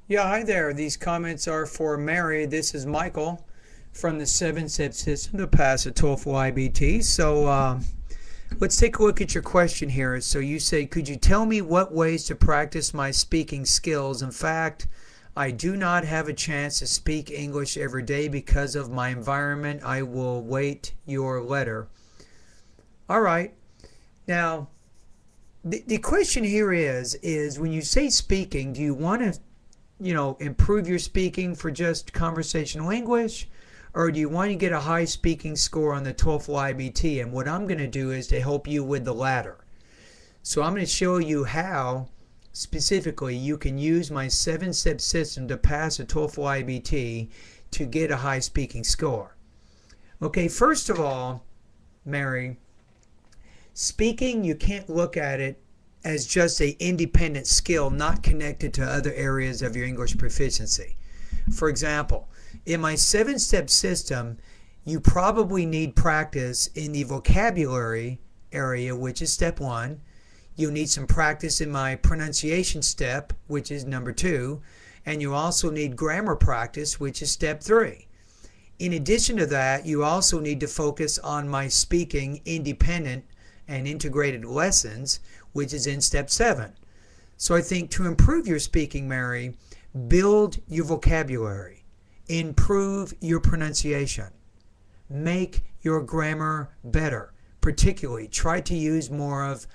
Yeah, hi there. These comments are for Mary. This is Michael from the 7-step system to pass a TOEFL IBT. Let's take a look at your question here. So you say, could you tell me what ways to practice my speaking skills? In fact, I do not have a chance to speak English every day because of my environment. I will wait your letter. All right. Now, the question here is when you say speaking, do you want to improve your speaking for just conversational English, or do you want to get a high speaking score on the TOEFL IBT? And what I'm going to do is to help you with the latter. So I'm going to show you how specifically you can use my 7-step system to pass a TOEFL IBT to get a high speaking score. Okay, first of all, Mary, speaking, you can't look at it as just an independent skill not connected to other areas of your English proficiency. For example, in my 7-step system, you probably need practice in the vocabulary area, which is step 1. You'll need some practice in my pronunciation step, which is number 2. And you also need grammar practice, which is step 3. In addition to that, you also need to focus on my speaking independent and integrated lessons, which is in step 7. So I think to improve your speaking, Mary, build your vocabulary, improve your pronunciation, make your grammar better. Particularly, try to use more of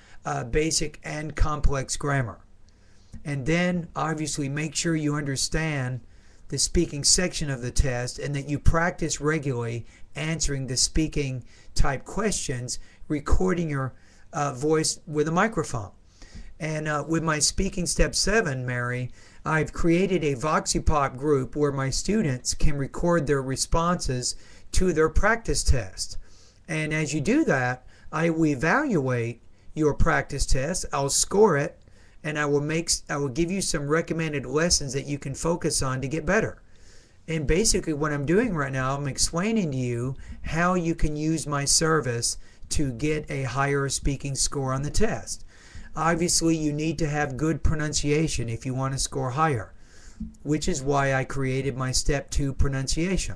basic and complex grammar. And then, obviously, make sure you understand the speaking section of the test and that you practice regularly answering the speaking type questions, recording your voice with a microphone. And with my speaking step 7, Mary, I've created a VoxyPop group where my students can record their responses to their practice test. And as you do that, I will evaluate your practice test, I'll score it, and I will give you some recommended lessons that you can focus on to get better. And basically what I'm doing right now, I'm explaining to you how you can use my service to get a higher speaking score on the test. Obviously, you need to have good pronunciation if you want to score higher, which is why I created my step 2 pronunciation.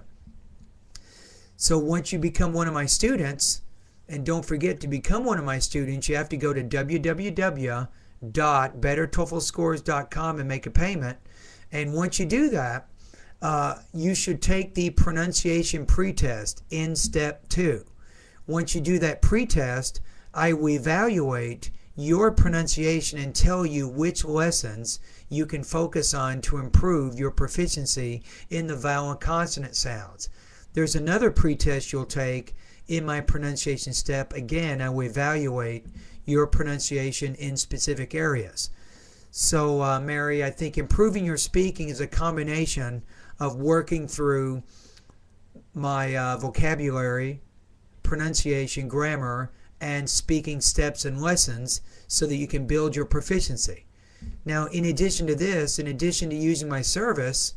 So once you become one of my students, and don't forget to become one of my students, you have to go to www.bettertoeflscores.com and make a payment. And once you do that, you should take the pronunciation pretest in step 2. Once you do that pretest, I will evaluate your pronunciation and tell you which lessons you can focus on to improve your proficiency in the vowel and consonant sounds. There's another pretest you'll take in my pronunciation step. Again, I will evaluate your pronunciation in specific areas. So, Mary, I think improving your speaking is a combination of working through my vocabulary, pronunciation, grammar, and speaking steps and lessons so that you can build your proficiency. Now, in addition to this, in addition to using my service,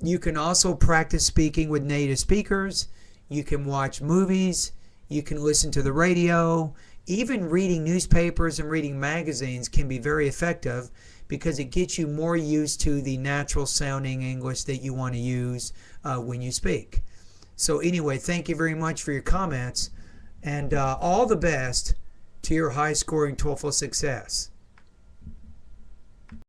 you can also practice speaking with native speakers. You can watch movies. You can listen to the radio. Even reading newspapers and reading magazines can be very effective because it gets you more used to the natural sounding English that you want to use when you speak. So anyway, thank you very much for your comments, and all the best to your high-scoring TOEFL success.